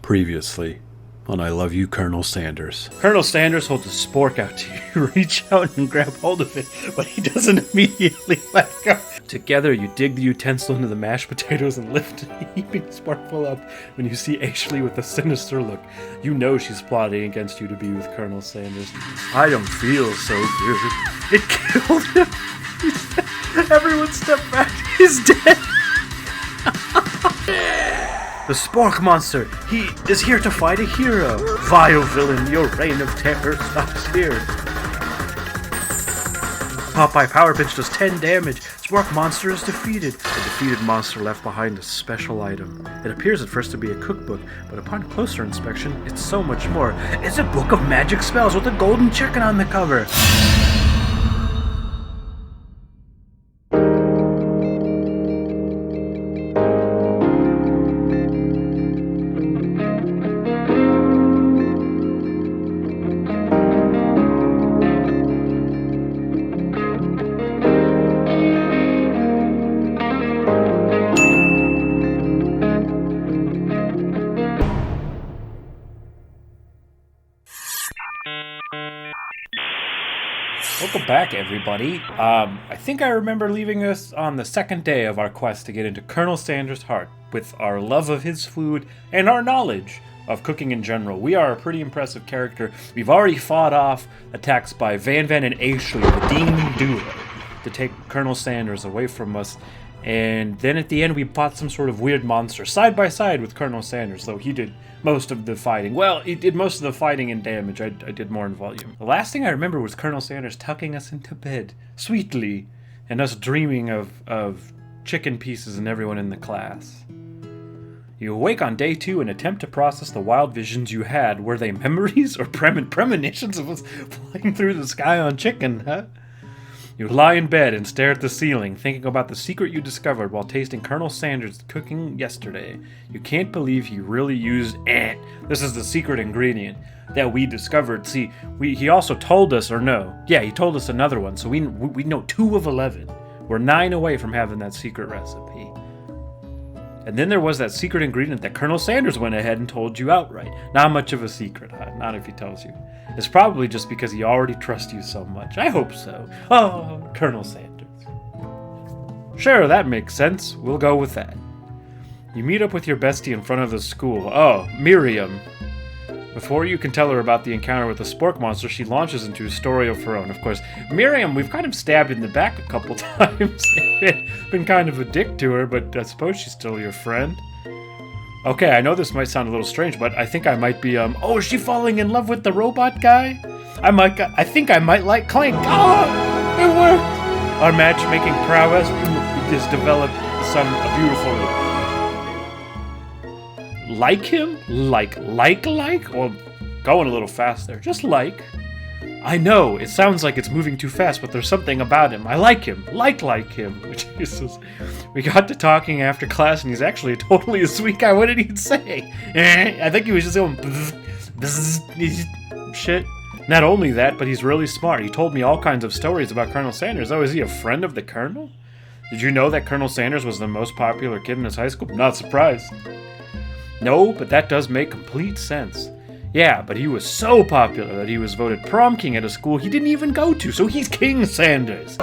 Previously on I Love You, Colonel Sanders. Colonel Sanders holds a spork out to you. Reach out and grab hold of it, but he doesn't immediately let go. Together, you dig the utensil into the mashed potatoes and lift the heaping sporkful up. When you see Ashley with a sinister look, you know she's plotting against you to be with Colonel Sanders. I don't feel so good. It killed him. Everyone step back. He's dead. The Spork Monster, he is here to fight a hero. Vile villain, your reign of terror stops here. Popeye Power Pinch does 10 damage. Spork Monster is defeated. The defeated monster left behind a special item. It appears at first to be a cookbook, but upon closer inspection, it's so much more. It's a book of magic spells with a golden chicken on the cover. Welcome back, everybody. I think I remember leaving us on the second day of our quest to get into Colonel Sanders' heart with our love of his food and our knowledge of cooking in general. We are a pretty impressive character. We've already fought off attacks by Van and Ashley, the demon duo, to take Colonel Sanders away from us. And then at the end, we fought some sort of weird monster side by side with Colonel Sanders, though he did most of the fighting. Well, he did most of the fighting and damage. I did more in volume. The last thing I remember was Colonel Sanders tucking us into bed sweetly and us dreaming of chicken pieces and everyone in the class. You awake on day 2 and attempt to process the wild visions you had. Were they memories or premonitions of us flying through the sky on chicken, huh? You lie in bed and stare at the ceiling, thinking about the secret you discovered while tasting Colonel Sanders' cooking yesterday. You can't believe he really used ant. This is the secret ingredient that we discovered. See, he also told us, or no. Yeah, he told us another one, so we know 2 of 11. We're 9 away from having that secret recipe. And then there was that secret ingredient that Colonel Sanders went ahead and told you outright. Not much of a secret, huh? Not if he tells you. It's probably just because he already trusts you so much. I hope so. Oh, Colonel Sanders. Sure, that makes sense. We'll go with that. You meet up with your bestie in front of the school. Oh, Miriam. Before you can tell her about the encounter with the Spork Monster, she launches into a story of her own. Of course, Miriam, we've kind of stabbed in the back a couple times. Been kind of a dick to her, but I suppose she's still your friend. Okay, I know this might sound a little strange, but I think I might be, oh, is she falling in love with the robot guy? I think I might like Clank. Oh, it worked! Our matchmaking prowess has developed a beautiful... Like him? Like? Well, going a little fast there. Just like. I know, it sounds like it's moving too fast, but there's something about him. I like him. Like him. Jesus. We got to talking after class, and he's actually totally a sweet guy. What did he say? I think he was just going shit. Not only that, but he's really smart. He told me all kinds of stories about Colonel Sanders. Oh, is he a friend of the Colonel? Did you know that Colonel Sanders was the most popular kid in his high school? Not surprised. No, but that does make complete sense. Yeah, but he was so popular that he was voted prom king at a school he didn't even go to, so he's King Sanders.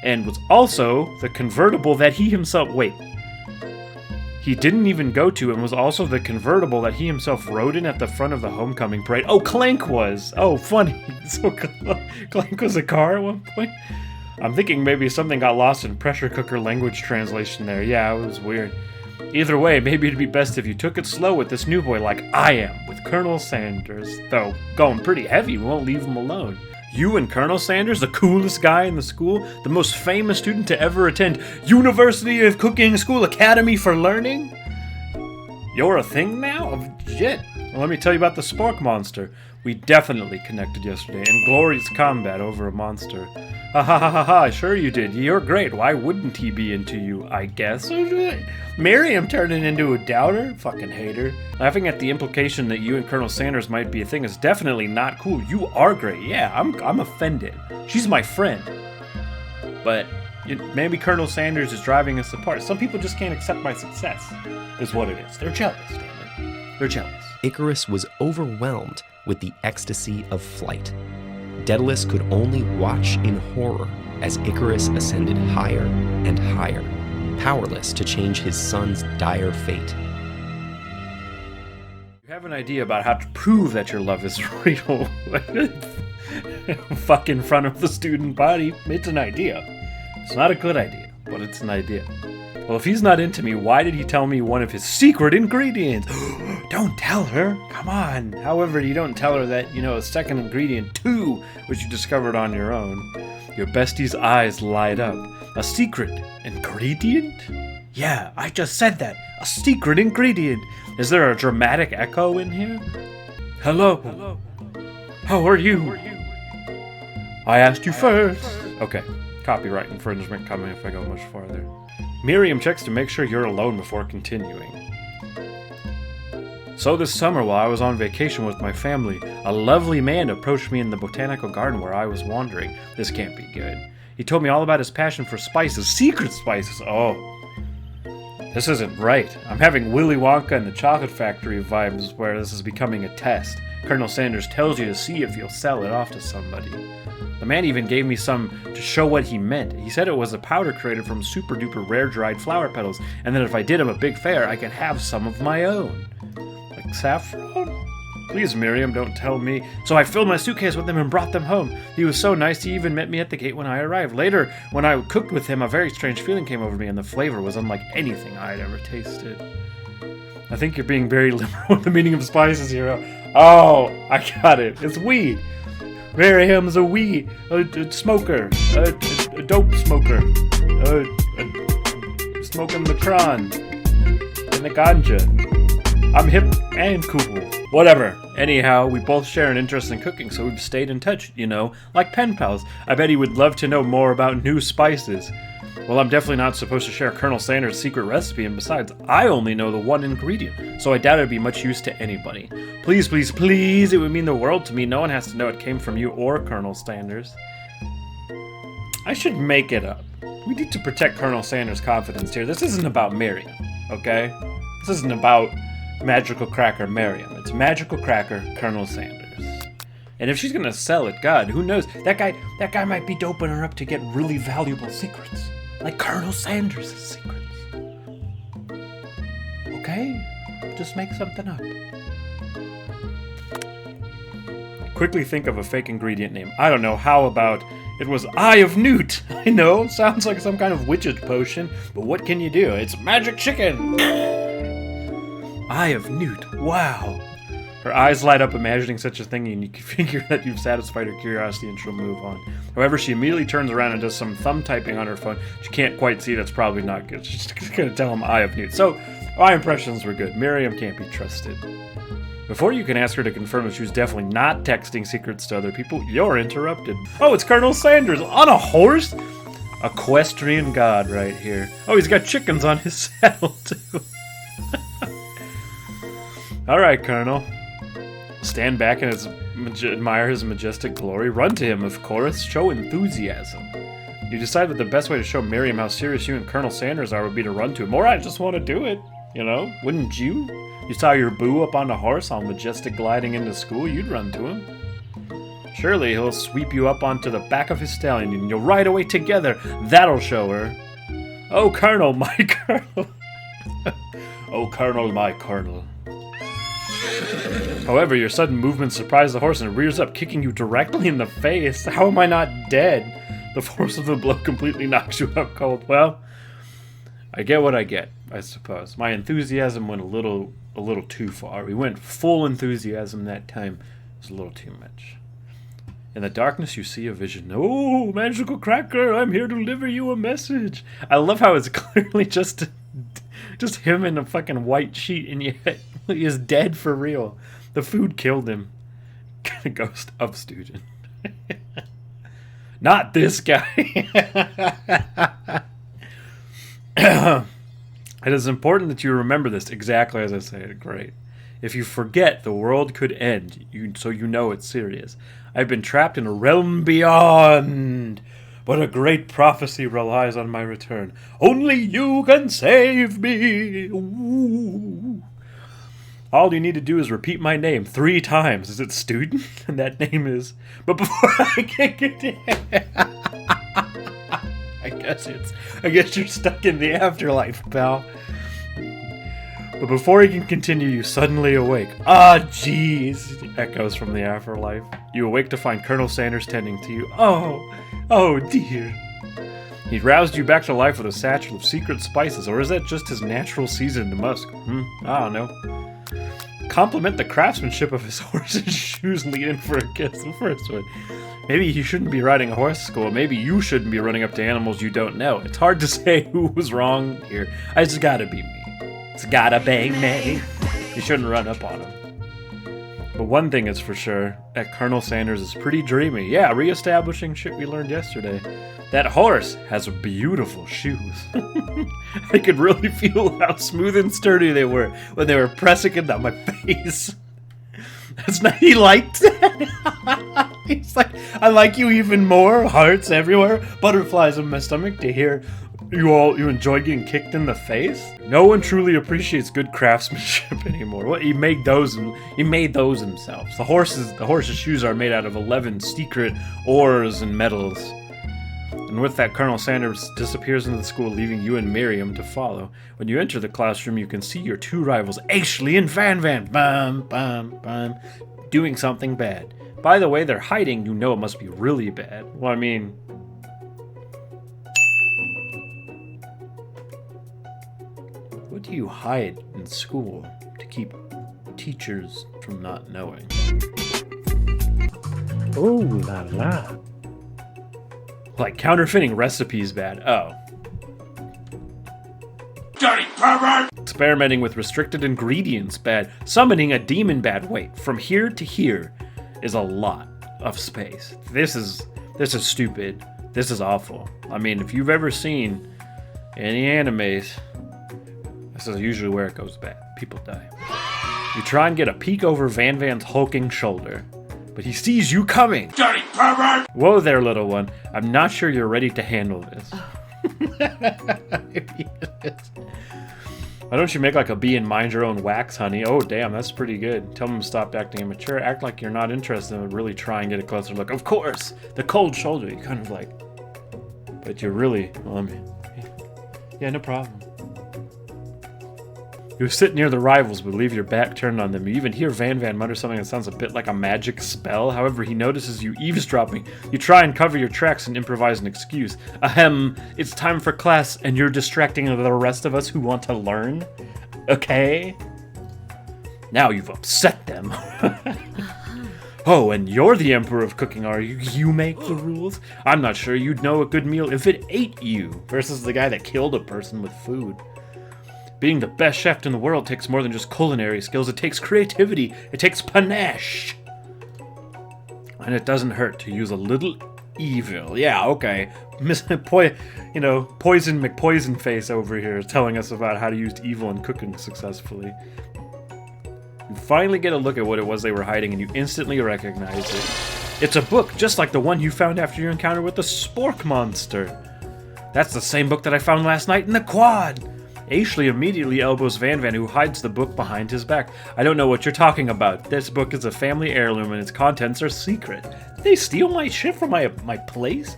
And was also the convertible that he himself... Wait. He didn't even go to and was also the convertible that he himself rode in at the front of the homecoming parade. Oh, Clank was. Oh, funny. So Clank was a car at one point? I'm thinking maybe something got lost in pressure cooker language translation there. Yeah, it was weird. Either way, maybe it'd be best if you took it slow with this new boy like I am with Colonel Sanders. Though, going pretty heavy, we won't leave him alone. You and Colonel Sanders, the coolest guy in the school, the most famous student to ever attend University of Cooking School Academy for Learning? You're a thing now? Oh, shit. Well, let me tell you about the Spork Monster. We definitely connected yesterday in glorious combat over a monster. Ha ha ha ha ha, sure you did. You're great. Why wouldn't he be into you, I guess? Miriam turning into a doubter? Fucking hater. Laughing at the implication that you and Colonel Sanders might be a thing is definitely not cool. You are great. Yeah, I'm offended. She's my friend. But maybe Colonel Sanders is driving us apart. Some people just can't accept my success, is what it is. They're jealous, damn it. They're jealous. Icarus was overwhelmed with the ecstasy of flight. Daedalus could only watch in horror as Icarus ascended higher and higher, powerless to change his son's dire fate. You have an idea about how to prove that your love is real. Fuck in front of the student body. It's an idea. It's not a good idea, but it's an idea. Well, if he's not into me, why did he tell me one of his secret ingredients? Don't tell her. Come on. However, you don't tell her that, a second ingredient, too, which you discovered on your own. Your bestie's eyes light up. A secret ingredient? Yeah, I just said that. A secret ingredient. Is there a dramatic echo in here? Hello. How are you? I asked you first. Okay, copyright infringement coming if I go much farther. Miriam checks to make sure you're alone before continuing. So this summer, while I was on vacation with my family, a lovely man approached me in the botanical garden where I was wandering. This can't be good. He told me all about his passion for spices, secret spices. Oh, this isn't right. I'm having Willy Wonka and the Chocolate Factory vibes where this is becoming a test. Colonel Sanders tells you to see if you'll sell it off to somebody. The man even gave me some to show what he meant. He said it was a powder created from super duper rare dried flower petals, and that if I did him a big favor, I could have some of my own. Like saffron? Please, Miriam, don't tell me. So I filled my suitcase with them and brought them home. He was so nice, he even met me at the gate when I arrived. Later, when I cooked with him, a very strange feeling came over me, and the flavor was unlike anything I had ever tasted. I think you're being very liberal with the meaning of spices here. Oh, I got it. It's weed. Miriam's a weed, a smoker, a dope smoker, smoking the cron and the ganja. I'm hip and cool. Whatever. Anyhow, we both share an interest in cooking, so we've stayed in touch, like pen pals. I bet he would love to know more about new spices. Well, I'm definitely not supposed to share Colonel Sanders' secret recipe, and besides, I only know the one ingredient, so I doubt it'd be much use to anybody. Please, please, please, it would mean the world to me. No one has to know it came from you or Colonel Sanders. I should make it up. We need to protect Colonel Sanders' confidence here. This isn't about Miriam, okay? This isn't about Magical Cracker Miriam. It's Magical Cracker Colonel Sanders. And if she's gonna sell it, God, who knows? That guy might be doping her up to get really valuable secrets. Like Colonel Sanders' secrets. Okay? Just make something up. Quickly think of a fake ingredient name. I don't know, how about it was Eye of Newt? I know, sounds like some kind of witch's potion, but what can you do? It's magic chicken! Eye of Newt, wow. Her eyes light up imagining such a thing, and you can figure that you've satisfied her curiosity and she'll move on. However, she immediately turns around and does some thumb typing on her phone. She can't quite see, that's probably not good. She's just gonna tell him Eye of Newt. So, my impressions were good. Miriam can't be trusted. Before you can ask her to confirm that she was definitely not texting secrets to other people, you're interrupted. Oh, it's Colonel Sanders on a horse? Equestrian god right here. Oh, he's got chickens on his saddle, too. Alright, Colonel. Stand back and admire his majestic glory. Run to him, of course. Show enthusiasm. You decide that the best way to show Miriam how serious you and Colonel Sanders are would be to run to him. Or I just want to do it, Wouldn't you? You saw your boo up on a horse, all majestic gliding into school. You'd run to him. Surely he'll sweep you up onto the back of his stallion and you'll ride away together. That'll show her. Oh, Colonel, my Colonel. Oh, Colonel, my Colonel. However, your sudden movement surprised the horse and it rears up, kicking you directly in the face. How am I not dead? The force of the blow completely knocks you out cold. Well, I get what I get, I suppose. My enthusiasm went a little too far. We went full enthusiasm that time. It was a little too much. In the darkness, you see a vision. Oh, Magical Cracker, I'm here to deliver you a message. I love how it's clearly just him in a fucking white sheet, and yet he is dead for real. The food killed him. Ghost of student. Not this guy. It is important that you remember this exactly as I say it. Great. If you forget, the world could end, so you know it's serious. I've been trapped in a realm beyond. but a great prophecy relies on my return. Only you can save me. Ooh. All you need to do is repeat my name 3 times. Is it student? And that name is... But before I can get it... I guess you're stuck in the afterlife, pal. But before he can continue, you suddenly awake. Ah, jeez, echoes from the afterlife. You awake to find Colonel Sanders tending to you. Oh dear. He roused you back to life with a satchel of secret spices, or is that just his natural seasoned musk? I don't know. Compliment the craftsmanship of his horse's shoes and lead in for a kiss. The first one. Maybe he shouldn't be riding a horse to school. Maybe you shouldn't be running up to animals you don't know. It's hard to say who was wrong here. It's gotta be me. It's gotta be me. You shouldn't run up on him. But one thing is for sure, that Colonel Sanders is pretty dreamy. Yeah, reestablishing shit we learned yesterday. That horse has beautiful shoes. I could really feel how smooth and sturdy they were when they were pressing it on my face. That's not, he liked that. He's like, I like you even more. Hearts everywhere. Butterflies in my stomach to hear you enjoy getting kicked in the face. No one truly appreciates good craftsmanship anymore. What he made those himself. The horse's shoes are made out of 11 secret ores and metals. And with that, Colonel Sanders disappears into the school, leaving you and Miriam to follow. When you enter the classroom, you can see your 2 rivals, Ashley and Van Van, doing something bad. By the way, they're hiding. You know it must be really bad. Well, I mean... What do you hide in school to keep teachers from not knowing? Ooh la la. Like counterfeiting recipes bad. Oh. Dirty pervert! Experimenting with restricted ingredients bad. Summoning a demon bad. Wait, from here to here is a lot of space. This is stupid. This is awful. I mean, if you've ever seen any animes, this is usually where it goes bad. People die. You try and get a peek over Van Van's hulking shoulder, but he sees you coming. Dirty pervert! Whoa there, little one. I'm not sure you're ready to handle this. Why don't you make like a bee and mind your own wax, honey? Oh, damn, that's pretty good. Tell him to stop acting immature. Act like you're not interested and really try and get a closer look. Of course! The cold shoulder, you kind of like... But you're really... Well, I mean... Yeah, no problem. You sit near the rivals, but leave your back turned on them. You even hear Van Van mutter something that sounds a bit like a magic spell. However, he notices you eavesdropping. You try and cover your tracks and improvise an excuse. Ahem, it's time for class, and you're distracting the rest of us who want to learn? Okay? Now you've upset them. Oh, and you're the emperor of cooking, are you? You make the rules? I'm not sure you'd know a good meal if it ate you, versus the guy that killed a person with food. Being the best chef in the world takes more than just culinary skills. It takes creativity. It takes panache. And it doesn't hurt to use a little evil. Yeah, okay. Poison McPoisonface over here is telling us about how to use evil in cooking successfully. You finally get a look at what it was they were hiding, and you instantly recognize it. It's a book, just like the one you found after your encounter with the spork monster. That's the same book that I found last night in the quad. Ashley immediately elbows Van Van, who hides the book behind his back. I don't know what you're talking about. This book is a family heirloom and its contents are secret. Did they steal my shit from my place?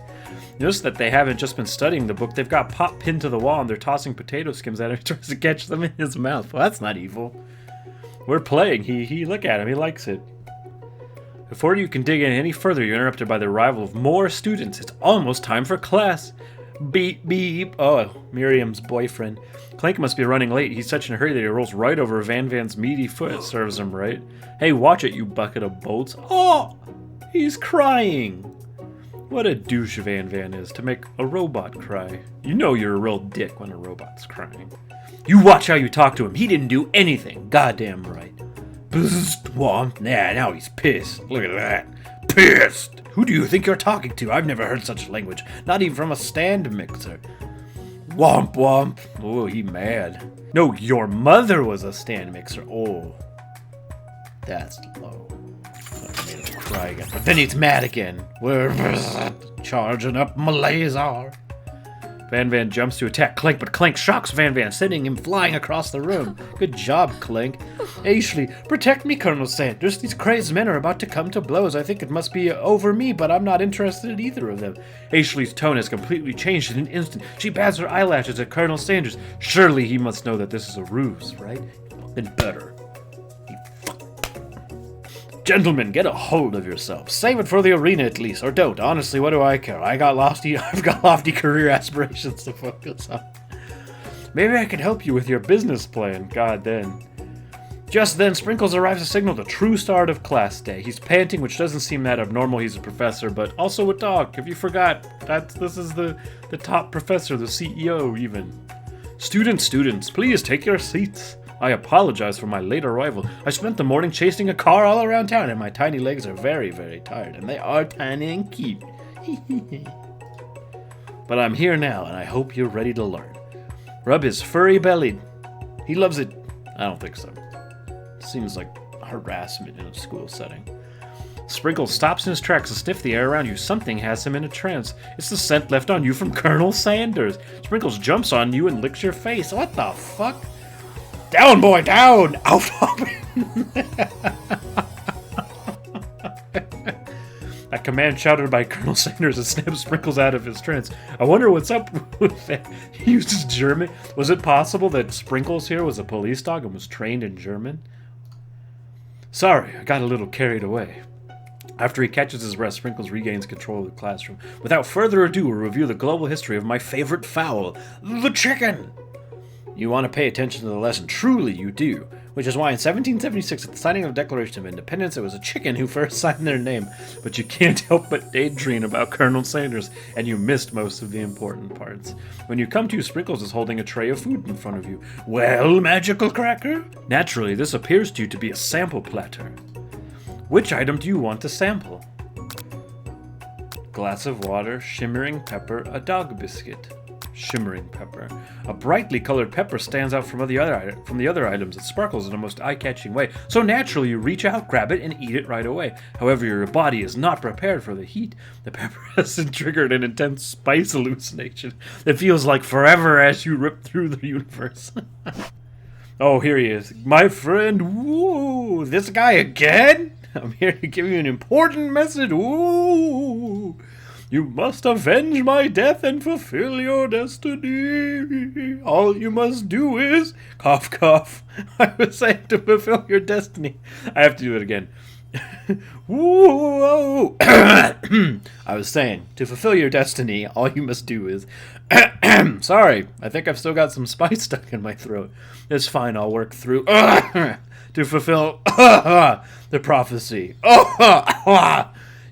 Notice that they haven't just been studying the book. They've got Pop pinned to the wall and they're tossing potato skins at him. He tries to catch them in his mouth. Well, that's not evil. We're playing. He look at him. He likes it. Before you can dig in any further, you're interrupted by the arrival of more students. It's almost time for class. Beep, beep. Oh, Miriam's boyfriend. Clank must be running late. He's such in a hurry that he rolls right over Van Van's meaty foot. Serves him right. Hey, watch it, you bucket of bolts. Oh, he's crying. What a douche Van Van is to make a robot cry. You know you're a real dick when a robot's crying. You watch how you talk to him. He didn't do anything. Goddamn right. Bzzzt, womp. Nah, now he's pissed. Look at that. Pissed. Who do you think you're talking to? I've never heard such language. Not even from a stand mixer. Womp womp. Oh, he mad. No, your mother was a stand mixer. Oh. That's low. cry again. But then he's mad again. We're charging up my laser. Van Van jumps to attack Clink, but Clink shocks Van Van, sending him flying across the room. Good job, Clink. Ashley, protect me, Colonel Sanders. These crazed men are about to come to blows. I think it must be over me, but I'm not interested in either of them. Ashley's tone has completely changed in an instant. She bats her eyelashes at Colonel Sanders. Surely he must know that this is a ruse, right? Then better. Gentlemen, get a hold of yourselves. Save it for the arena at least, or don't. Honestly, what do I care? I've got lofty career aspirations to focus on. Maybe I can help you with your business plan. God, then. Just then, Sprinkles arrives to signal the true start of class day. He's panting, which doesn't seem that abnormal. He's a professor, but also a dog. If you forgot, this is the top professor, the CEO, even. Students, please take your seats. I apologize for my late arrival. I spent the morning chasing a car all around town, and my tiny legs are very, very tired, and they are tiny and cute. But I'm here now, and I hope you're ready to learn. Rub his furry belly. He loves it. I don't think so. Seems like harassment in a school setting. Sprinkles stops in his tracks to sniff the air around you. Something has him in a trance. It's the scent left on you from Colonel Sanders. Sprinkles jumps on you and licks your face. What the fuck? Down, boy, down! Out of A command shouted by Colonel Sanders and snapped Sprinkles out of his trance. I wonder what's up with that. He uses German. Was it possible that Sprinkles here was a police dog and was trained in German? Sorry, I got a little carried away. After he catches his breath, Sprinkles regains control of the classroom. Without further ado, we'll review the global history of my favorite fowl, the chicken. You want to pay attention to the lesson. Truly, you do. Which is why in 1776, at the signing of the Declaration of Independence, it was a chicken who first signed their name. But you can't help but daydream about Colonel Sanders, and you missed most of the important parts. When you come to, Sprinkles is holding a tray of food in front of you. Well, magical cracker? Naturally, this appears to you to be a sample platter. Which item do you want to sample? Glass of water, shimmering pepper, a dog biscuit. Shimmering pepper. A brightly colored pepper stands out from the other items. It sparkles in a most eye-catching way. So naturally, you reach out, grab it, and eat it right away. However, your body is not prepared for the heat. The pepper has triggered an intense spice hallucination that feels like forever as you rip through the universe. Oh, here he is. My friend, woo! This guy again? I'm here to give you an important message. Woo! You must avenge my death and fulfill your destiny. All you must do is... Cough, cough. I was saying to fulfill your destiny. I have to do it again. Whoa. I was saying, to fulfill your destiny, all you must do is... Sorry, I think I've still got some spice stuck in my throat. It's fine, I'll work through... to fulfill the prophecy.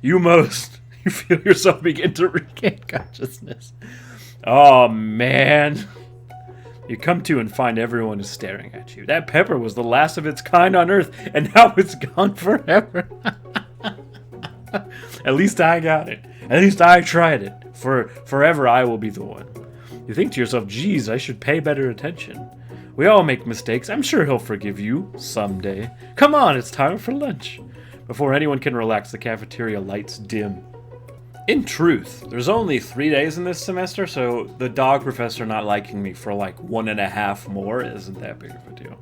You must... You feel yourself begin to regain consciousness. Oh, man. You come to and find everyone is staring at you. That pepper was the last of its kind on Earth, and now it's gone forever. At least I got it. At least I tried it. Forever I will be the one. You think to yourself, geez, I should pay better attention. We all make mistakes. I'm sure he'll forgive you someday. Come on, it's time for lunch. Before anyone can relax, the cafeteria lights dim. In truth, there's only 3 days in this semester, so the dog professor not liking me for like 1.5 more isn't that big of a deal.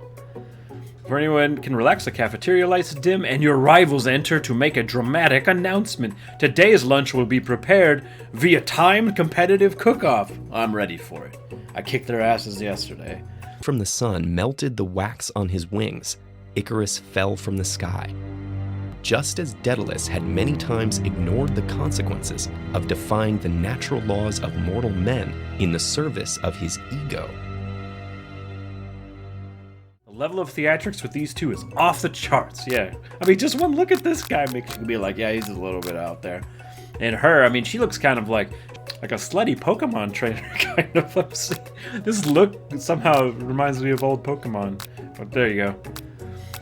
Before anyone can relax, the cafeteria lights dim, and your rivals enter to make a dramatic announcement. Today's lunch will be prepared via timed competitive cook-off. I'm ready for it. I kicked their asses yesterday. From the sun melted the wax on his wings. Icarus fell from the sky. Just as Daedalus had many times ignored the consequences of defying the natural laws of mortal men in the service of his ego. The level of theatrics with these two is off the charts, yeah. I mean, just one look at this guy makes you be like, yeah, he's a little bit out there. And her, I mean, she looks kind of like a slutty Pokemon trainer, kind of. This look somehow reminds me of old Pokemon, but there you go.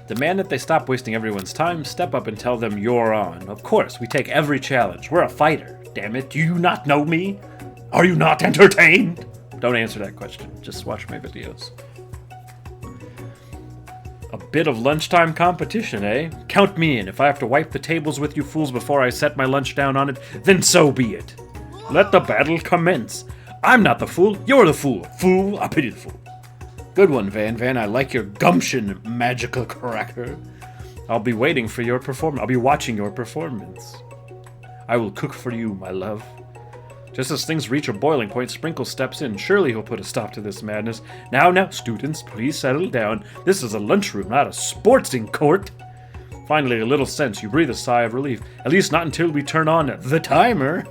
Demand that they stop wasting everyone's time, step up and tell them you're on. Of course, we take every challenge. We're a fighter. Damn it, do you not know me? Are you not entertained? Don't answer that question. Just watch my videos. A bit of lunchtime competition, eh? Count me in. If I have to wipe the tables with you fools before I set my lunch down on it, then so be it. Let the battle commence. I'm not the fool, you're the fool. Fool, I pity the fool. Good one, Van Van. I like your gumption, magical cracker. I'll be waiting for your performance. I'll be watching your performance. I will cook for you, my love. Just as things reach a boiling point, Sprinkle steps in. Surely he'll put a stop to this madness. Now, students, please settle down. This is a lunchroom, not a sporting court. Finally, a little sense. You breathe a sigh of relief. At least not until we turn on the timer.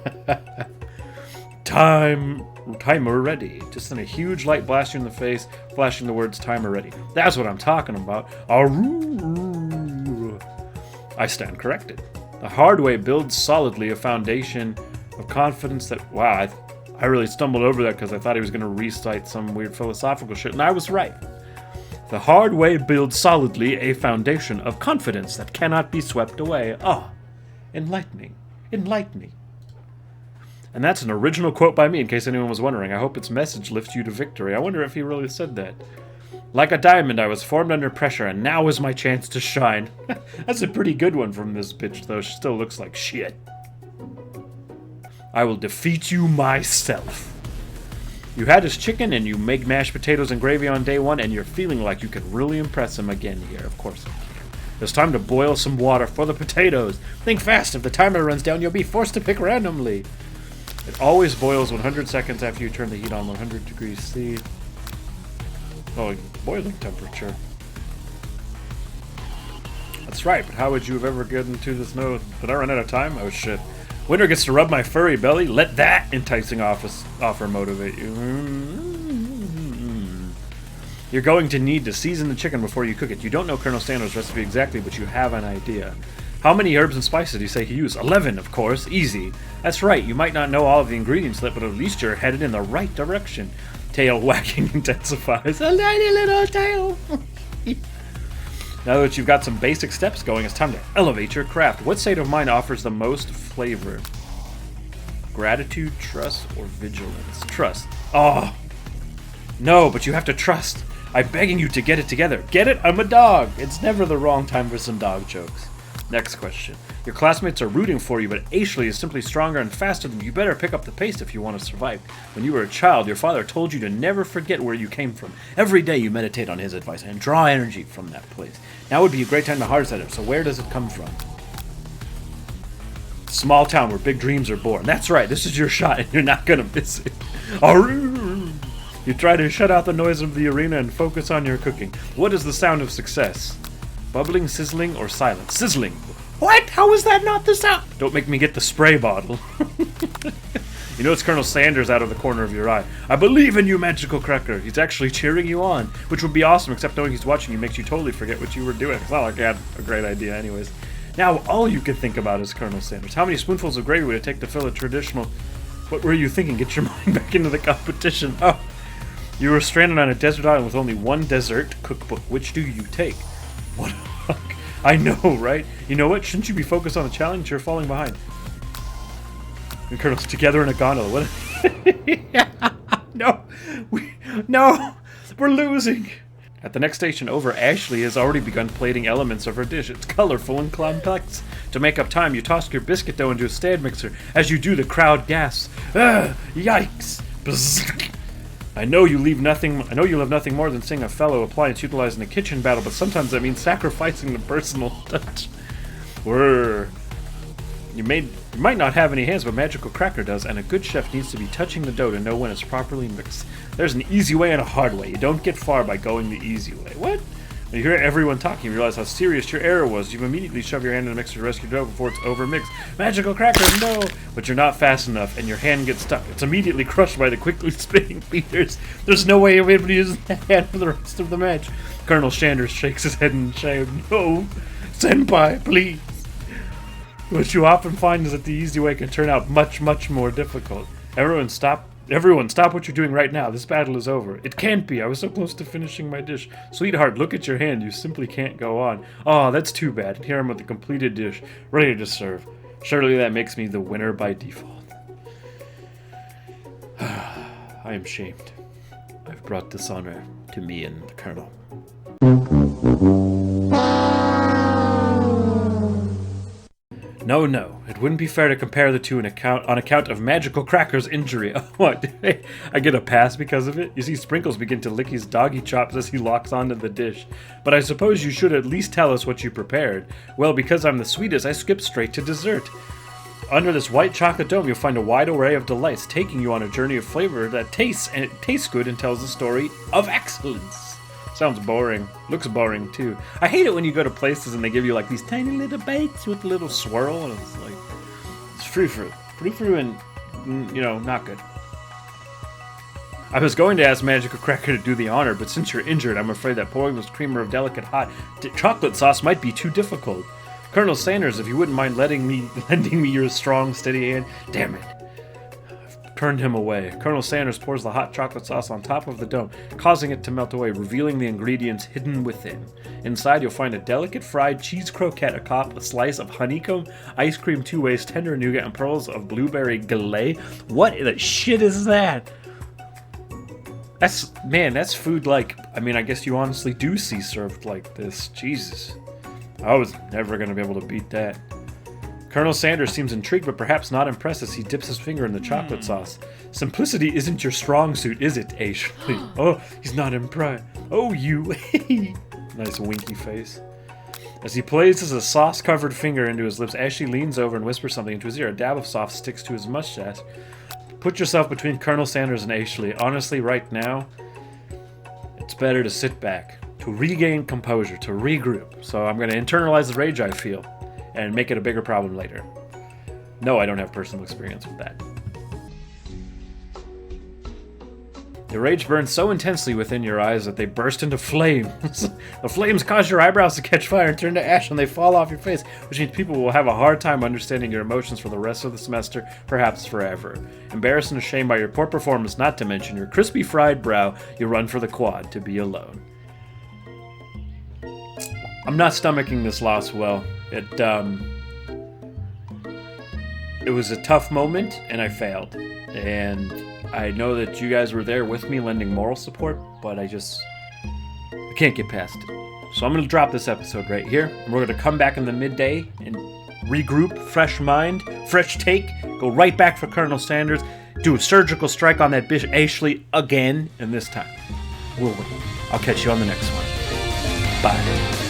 Timer ready. Just then a huge light blasts you in the face, flashing the words timer ready. That's what I'm talking about. Arroo. I stand corrected. The hard way builds solidly a foundation of confidence that, wow, I really stumbled over that because I thought he was going to recite some weird philosophical shit, and I was right. The hard way builds solidly a foundation of confidence that cannot be swept away. Ah, enlightening. Enlightening. And that's an original quote by me, in case anyone was wondering. I hope its message lifts you to victory. I wonder if he really said that. Like a diamond, I was formed under pressure, and now is my chance to shine. That's a pretty good one from this bitch, though. She still looks like shit. I will defeat you myself. You had his chicken, and you make mashed potatoes and gravy on day one, and you're feeling like you can really impress him again here. Of course. It's time to boil some water for the potatoes. Think fast. If the timer runs down, you'll be forced to pick randomly. It always boils 100 seconds after you turn the heat on 100 degrees C. Oh, boiling temperature. That's right, but how would you have ever gotten to this node? Did I run out of time? Oh shit. Winner gets to rub my furry belly. Let that enticing offer motivate you. You're going to need to season the chicken before you cook it. You don't know Colonel Sanders' recipe exactly, but you have an idea. How many herbs and spices do you say he used? 11, of course. Easy. That's right, you might not know all of the ingredients yet, but at least you're headed in the right direction. Tail wagging intensifies. A tiny little tail. Now that you've got some basic steps going, it's time to elevate your craft. What state of mind offers the most flavor? Gratitude, trust, or vigilance? Trust. Oh. No, but you have to trust. I'm begging you to get it together. Get it? I'm a dog. It's never the wrong time for some dog jokes. Next question. Your classmates are rooting for you, but Ashley is simply stronger and faster than you. Better pick up the pace if you want to survive. When you were a child, your father told you to never forget where you came from. Every day you meditate on his advice and draw energy from that place. Now would be a great time to hard set it, so where does it come from? Small town where big dreams are born. That's right, this is your shot and you're not gonna miss it. You try to shut out the noise of the arena and focus on your cooking. What is the sound of success? Bubbling, sizzling, or silence? Sizzling. What? How is that not the sound? Don't make me get the spray bottle. You know it's Colonel Sanders out of the corner of your eye. I believe in you, magical cracker. He's actually cheering you on, which would be awesome, except knowing he's watching you makes you totally forget what you were doing. It's not like I had a great idea anyways. Now all you can think about is Colonel Sanders. How many spoonfuls of gravy would it take to fill a traditional... What were you thinking? Get your mind back into the competition. Oh. You were stranded on a desert island with only one dessert cookbook. Which do you take? What the fuck? I know, right? You know what? Shouldn't you be focused on the challenge? You're falling behind. The Colonel's together in a gondola. What? No! We're losing! At the next station over, Ashley has already begun plating elements of her dish. It's colorful and complex. To make up time, you toss your biscuit dough into a stand mixer. As you do, the crowd gasps. Yikes! Bzz. I know you'll have nothing more than seeing a fellow appliance utilized in a kitchen battle, but sometimes that means sacrificing the personal touch. You might not have any hands, but Magical Cracker does, and a good chef needs to be touching the dough to know when it's properly mixed. There's an easy way and a hard way. You don't get far by going the easy way. What? When you hear everyone talking, you realize how serious your error was. You immediately shove your hand in the mixer to rescue the dough before it's overmixed. Magical Cracker, no! But you're not fast enough, and your hand gets stuck. It's immediately crushed by the quickly spinning beaters. There's no way you'll be able to use that hand for the rest of the match. Colonel Sanders shakes his head in shame. No! Senpai, please! What you often find is that the easy way can turn out much, much more difficult. Everyone stop what you're doing right now. This battle is over. It can't be. I was so close to finishing my dish. Sweetheart, look at your hand. You simply can't go on. Oh, that's too bad. Here I'm with the completed dish, ready to serve. Surely that makes me the winner by default. I am shamed. I've brought dishonor to me and the Colonel. No, it wouldn't be fair to compare the two on account of Magical Cracker's injury. What? I get a pass because of it? You see Sprinkles begin to lick his doggy chops as he locks onto the dish. But I suppose you should at least tell us what you prepared. Well, because I'm the sweetest, I skip straight to dessert. Under this white chocolate dome, you'll find a wide array of delights, taking you on a journey of flavor that tastes good and tells the story of excellence. Sounds boring. Looks boring, too. I hate it when you go to places and they give you, like, these tiny little bites with a little swirl, and it's like, it's frou-frou. Frou-frou and, not good. I was going to ask Magical Cracker to do the honor, but since you're injured, I'm afraid that pouring this creamer of delicate hot chocolate sauce might be too difficult. Colonel Sanders, if you wouldn't mind lending me your strong, steady hand. Damn it. Turned him away. Colonel Sanders pours the hot chocolate sauce on top of the dome, causing it to melt away, revealing the ingredients hidden within. Inside, you'll find a delicate fried cheese croquette atop a slice of honeycomb, ice cream 2 ways, tender nougat, and pearls of blueberry galette. What the shit is that? That's food like, I guess you honestly do see served like this. Jesus. I was never going to be able to beat that. Colonel Sanders seems intrigued, but perhaps not impressed as he dips his finger in the chocolate sauce. Simplicity isn't your strong suit, is it, Ashley? Oh, he's not impressed. Oh, you. Nice winky face. As he places a sauce-covered finger into his lips, Ashley leans over and whispers something into his ear. A dab of sauce sticks to his mustache. Put yourself between Colonel Sanders and Ashley. Honestly, right now, it's better to sit back, to regain composure, to regroup. So I'm going to internalize the rage I feel and make it a bigger problem later. No, I don't have personal experience with that. Your rage burns so intensely within your eyes that they burst into flames. The flames cause your eyebrows to catch fire and turn to ash, and they fall off your face, which means people will have a hard time understanding your emotions for the rest of the semester, perhaps forever. Embarrassed and ashamed by your poor performance, not to mention your crispy fried brow, you run for the quad to be alone. I'm not stomaching this loss well. It was a tough moment, and I failed. And I know that you guys were there with me lending moral support, but I can't get past it. So I'm going to drop this episode right here, and we're going to come back in the midday and regroup, fresh mind, fresh take, go right back for Colonel Sanders, do a surgical strike on that bitch Ashley again, and this time we'll win. I'll catch you on the next one. Bye.